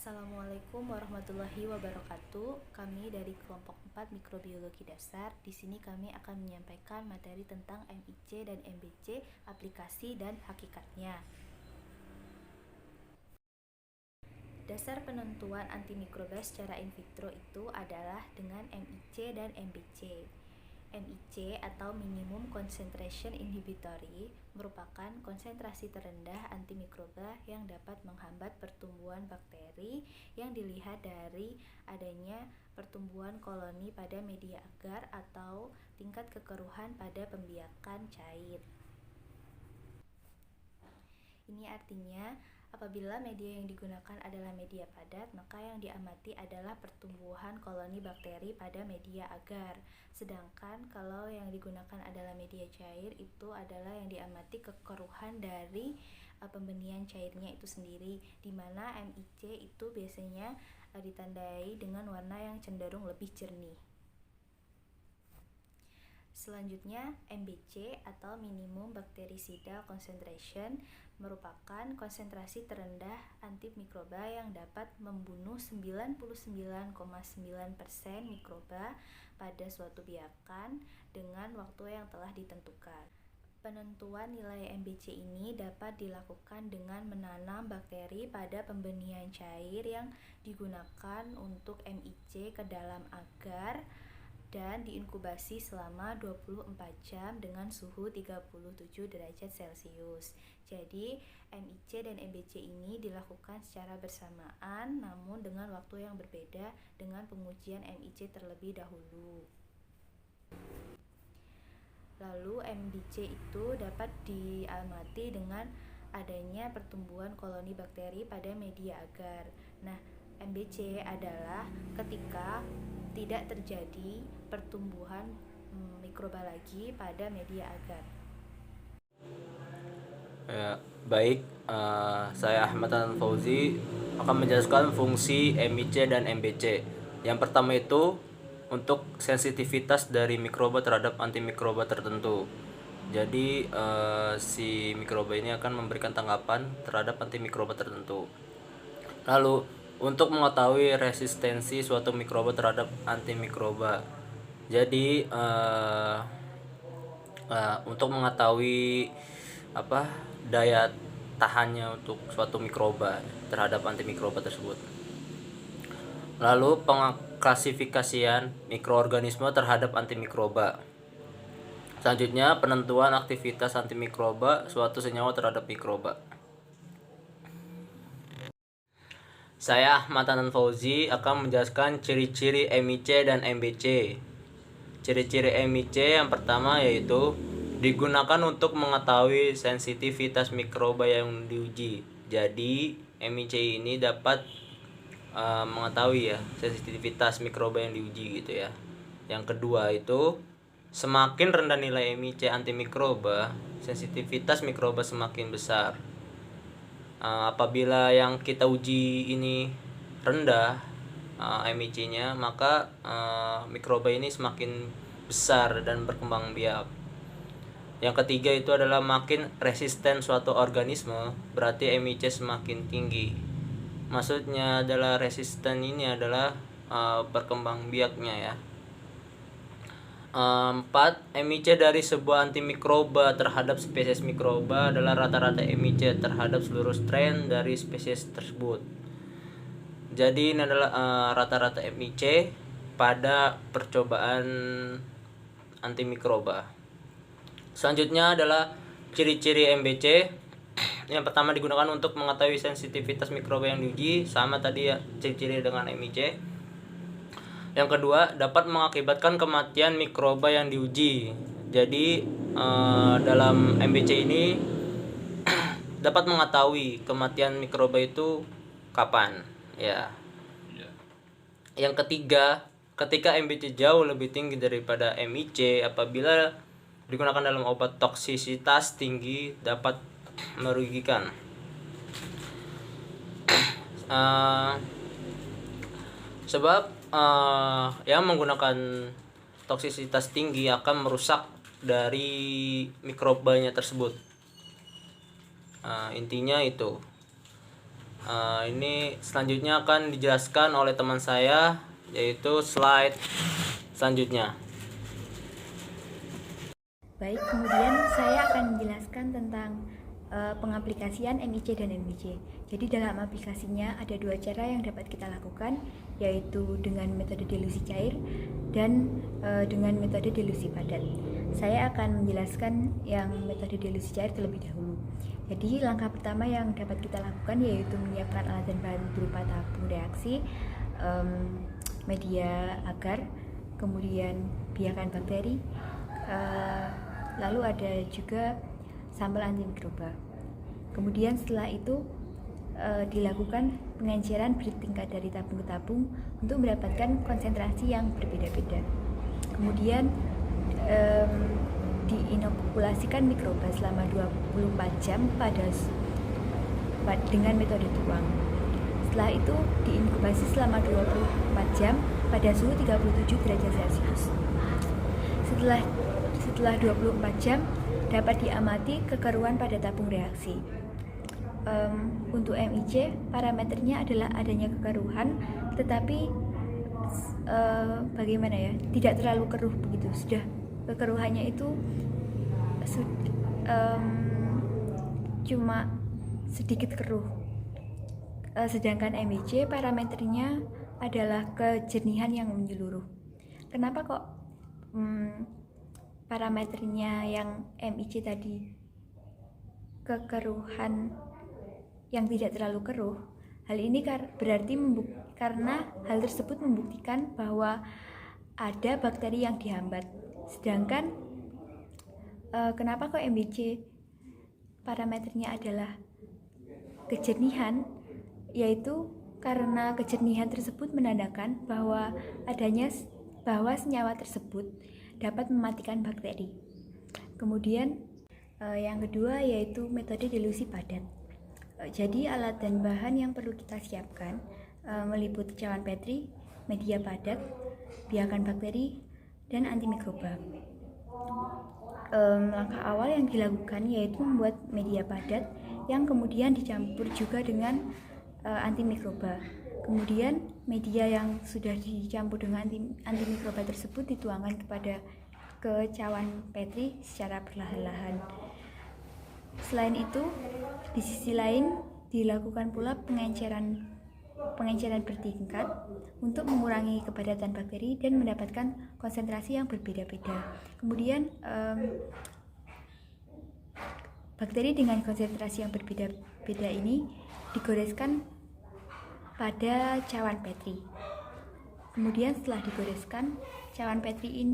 Assalamualaikum warahmatullahi wabarakatuh. Kami dari kelompok 4 Mikrobiologi Dasar. Di sini kami akan menyampaikan materi tentang MIC dan MBC, aplikasi dan hakikatnya. Dasar penentuan antimikroba secara in vitro itu adalah dengan MIC dan MBC. MIC atau Minimum Concentration Inhibitory merupakan konsentrasi terendah antimikroba yang dapat menghambat pertumbuhan bakteri yang dilihat dari adanya pertumbuhan koloni pada media agar atau tingkat kekeruhan pada pembiakan cair. Ini artinya apabila media yang digunakan adalah media padat, maka yang diamati adalah pertumbuhan koloni bakteri pada media agar. Sedangkan kalau yang digunakan adalah media cair, itu adalah yang diamati kekeruhan dari pembenihan cairnya itu sendiri, di mana MIC itu biasanya ditandai dengan warna yang cenderung lebih jernih. Selanjutnya, MBC atau Minimum Bactericidal Concentration merupakan konsentrasi terendah antimikroba yang dapat membunuh 99,9% mikroba pada suatu biakan dengan waktu yang telah ditentukan. Penentuan nilai MBC ini dapat dilakukan dengan menanam bakteri pada pembenihan cair yang digunakan untuk MIC ke dalam agar dan diinkubasi selama 24 jam dengan suhu 37 derajat Celcius. Jadi, MIC dan MBC ini dilakukan secara bersamaan namun dengan waktu yang berbeda dengan pengujian MIC terlebih dahulu. Lalu, MBC itu dapat diamati dengan adanya pertumbuhan koloni bakteri pada media agar. Nah, MBC adalah ketika tidak terjadi pertumbuhan mikroba lagi pada media agar. Ya, baik, saya Ahmad Fauzi akan menjelaskan fungsi MIC dan MBC. Yang pertama itu untuk sensitivitas dari mikroba terhadap antimikroba tertentu. Jadi si mikroba ini akan memberikan tanggapan terhadap antimikroba tertentu. Lalu untuk mengetahui resistensi suatu mikroba terhadap antimikroba. Jadi untuk mengetahui daya tahannya untuk suatu mikroba terhadap antimikroba tersebut. Lalu pengklasifikasian mikroorganisme terhadap antimikroba. Selanjutnya penentuan aktivitas antimikroba suatu senyawa terhadap mikroba. Saya Ahmad Fauzi akan menjelaskan ciri-ciri MIC dan MBC. Ciri-ciri MIC yang pertama yaitu digunakan untuk mengetahui sensitivitas mikroba yang diuji. Jadi MIC ini dapat mengetahui sensitivitas mikroba yang diuji gitu ya. Yang kedua itu semakin rendah nilai MIC antimikroba, sensitivitas mikroba semakin besar. Apabila yang kita uji ini rendah MIC-nya, maka mikroba ini semakin besar dan berkembang biak. Yang ketiga itu adalah makin resisten suatu organisme, berarti MIC semakin tinggi. Maksudnya adalah resisten ini adalah berkembang biaknya ya. 4. MIC dari sebuah antimikroba terhadap spesies mikroba adalah rata-rata MIC terhadap seluruh strain dari spesies tersebut. Jadi ini adalah rata-rata MIC pada percobaan antimikroba. Selanjutnya adalah ciri-ciri MBC. Yang pertama digunakan untuk mengetahui sensitivitas mikroba yang diuji, sama tadi ya ciri-ciri dengan MIC. Yang kedua, dapat mengakibatkan kematian mikroba yang diuji. Jadi dalam MBC ini dapat mengetahui kematian mikroba itu kapan, ya. Yang ketiga, ketika MBC jauh lebih tinggi daripada MIC, apabila digunakan dalam obat toksisitas tinggi dapat merugikan. Sebab yang menggunakan toksisitas tinggi akan merusak dari mikrobanya tersebut. Intinya itu. Ini selanjutnya akan dijelaskan oleh teman saya, yaitu slide selanjutnya. Baik, kemudian saya akan menjelaskan tentang pengaplikasian MIC dan MBC. Jadi dalam aplikasinya ada dua cara yang dapat kita lakukan, yaitu dengan metode dilusi cair dan dengan metode dilusi padat. Saya akan menjelaskan yang metode dilusi cair terlebih dahulu. Jadi langkah pertama yang dapat kita lakukan yaitu menyiapkan alat dan bahan berupa tabung reaksi, media agar, kemudian biakan bakteri, lalu ada juga sampel antimikroba. Kemudian setelah itu dilakukan pengenceran bertingkat dari tabung ke tabung untuk mendapatkan konsentrasi yang berbeda-beda. Kemudian diinokulasikan mikroba selama 24 jam dengan metode tuang. Setelah itu diinkubasi selama 24 jam pada suhu 37 derajat Celcius. Setelah 24 jam dapat diamati kekeruan pada tabung reaksi. Untuk MIC parameternya adalah adanya kekeruhan, tetapi bagaimana ya, tidak terlalu keruh begitu. Sudah kekeruhannya itu cuma sedikit keruh. Sedangkan MIC parameternya adalah kejernihan yang menyeluruh. Kenapa kok parameternya yang MIC tadi kekeruhan yang tidak terlalu keruh? Hal ini berarti karena hal tersebut membuktikan bahwa ada bakteri yang dihambat. Sedangkan kenapa kok MBC parameternya adalah kejernihan? Yaitu karena kejernihan tersebut menandakan bahwa senyawa tersebut dapat mematikan bakteri. Kemudian yang kedua yaitu metode dilusi padat. Jadi alat dan bahan yang perlu kita siapkan meliputi cawan Petri, media padat, biakan bakteri, dan antimikroba. Langkah awal yang dilakukan yaitu membuat media padat yang kemudian dicampur juga dengan antimikroba. Kemudian media yang sudah dicampur dengan antimikroba tersebut dituangkan ke cawan Petri secara perlahan-lahan. Selain itu, di sisi lain dilakukan pula pengenceran bertingkat untuk mengurangi kepadatan bakteri dan mendapatkan konsentrasi yang berbeda-beda. Kemudian bakteri dengan konsentrasi yang berbeda-beda ini digoreskan pada cawan Petri. Kemudian setelah digoreskan, cawan Petri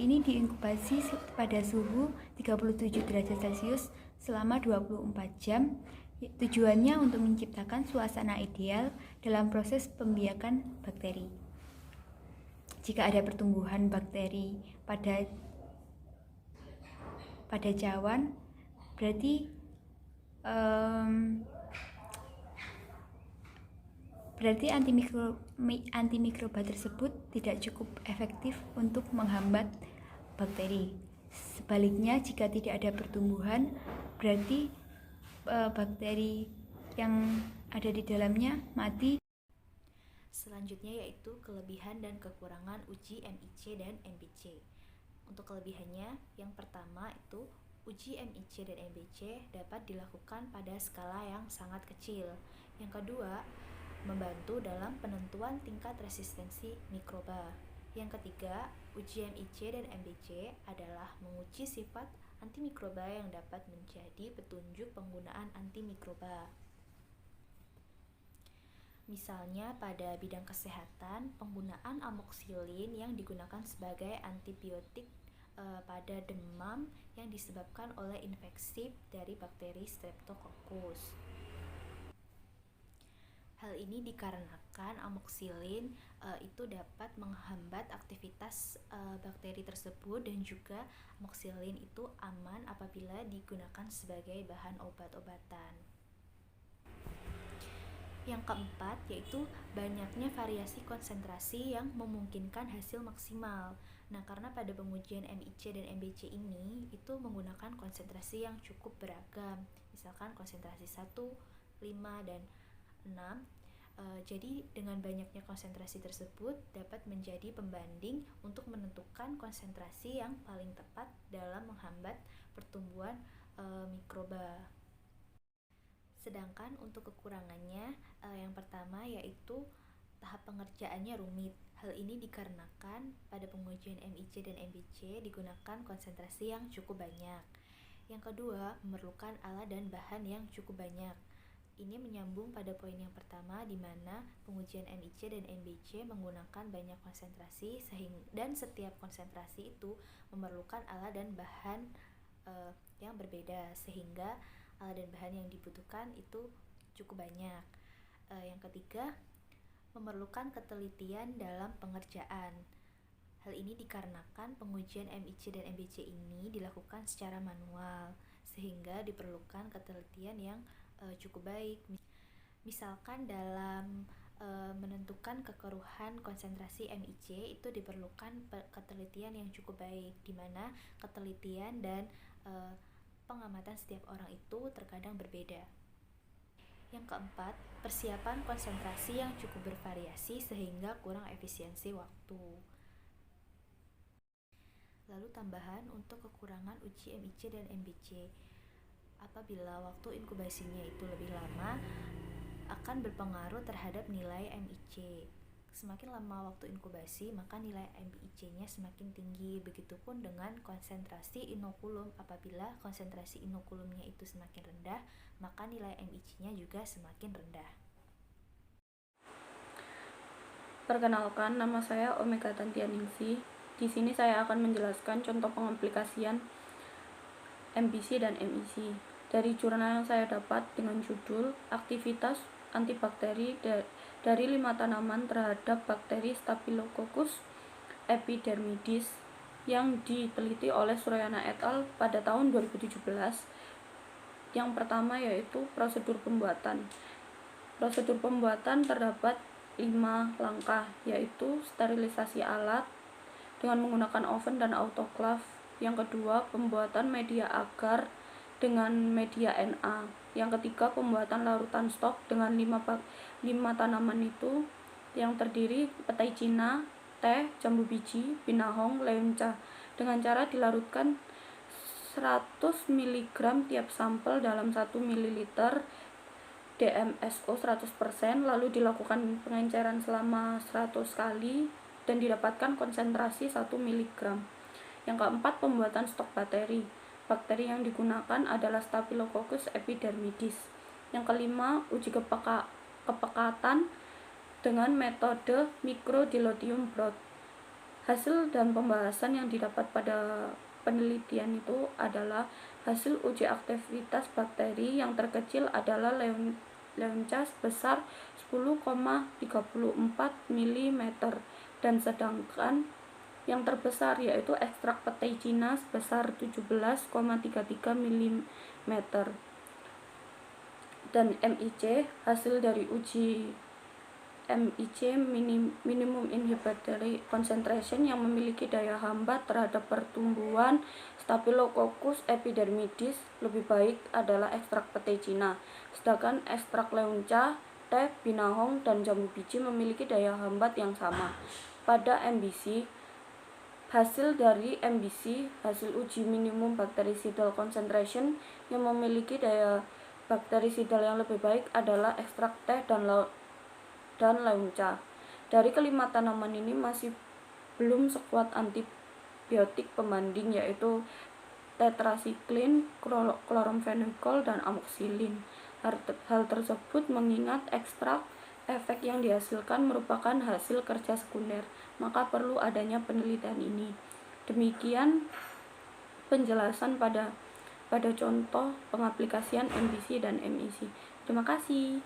ini diinkubasi pada suhu 37 derajat Celcius selama 24 jam. Tujuannya untuk menciptakan suasana ideal dalam proses pembiakan bakteri. Jika ada pertumbuhan bakteri pada cawan, berarti antimikroba tersebut tidak cukup efektif untuk menghambat bakteri. Sebaliknya, jika tidak ada pertumbuhan, berarti bakteri yang ada di dalamnya mati. Selanjutnya yaitu kelebihan dan kekurangan uji MIC dan MBC. Untuk kelebihannya, yang pertama itu uji MIC dan MBC dapat dilakukan pada skala yang sangat kecil. Yang kedua, membantu dalam penentuan tingkat resistensi mikroba. Yang ketiga, uji MIC dan MBC adalah menguji sifat antimikroba yang dapat menjadi petunjuk penggunaan antimikroba. Misalnya pada bidang kesehatan, penggunaan amoxicillin yang digunakan sebagai antibiotik pada demam yang disebabkan oleh infeksi dari bakteri Streptococcus. Hal ini dikarenakan amoxicillin itu dapat menghambat aktivitas bakteri tersebut, dan juga amoxicillin itu aman apabila digunakan sebagai bahan obat-obatan. Yang keempat yaitu banyaknya variasi konsentrasi yang memungkinkan hasil maksimal. Nah, karena pada pengujian MIC dan MBC ini itu menggunakan konsentrasi yang cukup beragam. Misalkan konsentrasi 1, 5, dan 6. Jadi dengan banyaknya konsentrasi tersebut dapat menjadi pembanding untuk menentukan konsentrasi yang paling tepat dalam menghambat pertumbuhan mikroba. Sedangkan untuk kekurangannya, yang pertama yaitu tahap pengerjaannya rumit. Hal ini dikarenakan pada pengujian MIC dan MBC digunakan konsentrasi yang cukup banyak. Yang kedua, memerlukan alat dan bahan yang cukup banyak. Ini menyambung pada poin yang pertama, di mana pengujian MIC dan MBC menggunakan banyak konsentrasi, dan setiap konsentrasi itu memerlukan alat dan bahan yang berbeda, sehingga alat dan bahan yang dibutuhkan itu cukup banyak. Yang ketiga, memerlukan ketelitian dalam pengerjaan. Hal ini dikarenakan pengujian MIC dan MBC ini dilakukan secara manual, sehingga diperlukan ketelitian yang cukup baik. Misalkan dalam menentukan kekeruhan konsentrasi MIC itu diperlukan ketelitian yang cukup baik, di mana ketelitian dan pengamatan setiap orang itu terkadang berbeda. Yang keempat, persiapan konsentrasi yang cukup bervariasi sehingga kurang efisiensi waktu. Lalu tambahan untuk kekurangan uji MIC dan MBC. Apabila waktu inkubasinya itu lebih lama, akan berpengaruh terhadap nilai MIC. Semakin lama waktu inkubasi, maka nilai MIC-nya semakin tinggi. Begitupun dengan konsentrasi inokulum. Apabila konsentrasi inokulumnya itu semakin rendah, maka nilai MIC-nya juga semakin rendah. Perkenalkan, nama saya Omega Tantianingsi. Di sini saya akan menjelaskan contoh pengaplikasian MBC dan MIC dari jurnal yang saya dapat dengan judul Aktivitas Antibakteri dari 5 tanaman terhadap bakteri Staphylococcus epidermidis yang diteliti oleh Suryana et al. Pada tahun 2017. Yang pertama yaitu prosedur pembuatan. Prosedur pembuatan terdapat 5 langkah, yaitu sterilisasi alat dengan menggunakan oven dan autoclave. Yang kedua, pembuatan media agar dengan media Na. Yang ketiga, pembuatan larutan stok dengan 5 tanaman itu yang terdiri petai Cina, teh, jambu biji, binahong, leunca, dengan cara dilarutkan 100 mg tiap sampel dalam 1 ml DMSO 100%, lalu dilakukan pengenceran selama 100 kali dan didapatkan konsentrasi 1 mg. Yang keempat, pembuatan stok bakteri. Bakteri yang digunakan adalah Staphylococcus epidermidis. Yang kelima, uji kepekatan dengan metode microdilutium broth. Hasil dan pembahasan yang didapat pada penelitian itu adalah hasil uji aktivitas bakteri yang terkecil adalah leunca sebesar 10,34 mm dan sedangkan yang terbesar yaitu ekstrak petai Cina sebesar 17,33 mm. Dan MIC, hasil dari uji MIC minimum inhibitory concentration yang memiliki daya hambat terhadap pertumbuhan Staphylococcus epidermidis lebih baik adalah ekstrak petai Cina, sedangkan ekstrak leunca, teh, binahong, dan jambu biji memiliki daya hambat yang sama. Pada MBC, hasil dari MBC, hasil uji minimum bactericidal concentration yang memiliki daya baktericidal yang lebih baik adalah ekstrak teh dan leunca. Dari kelima tanaman ini masih belum sekuat antibiotik pembanding yaitu tetrasiklin, kloromfenikol, dan amoxicillin. Hal tersebut mengingat ekstrak efek yang dihasilkan merupakan hasil kerja sekunder, maka perlu adanya penelitian ini. Demikian penjelasan pada contoh pengaplikasian MBC dan MIC. Terima kasih.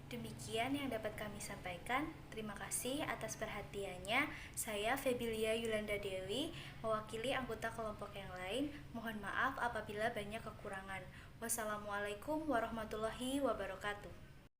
Demikian yang dapat kami sampaikan. Terima kasih atas perhatiannya. Saya Febilia Yulanda Dewi, mewakili anggota kelompok yang lain. Mohon maaf apabila banyak kekurangan. Wassalamualaikum warahmatullahi wabarakatuh.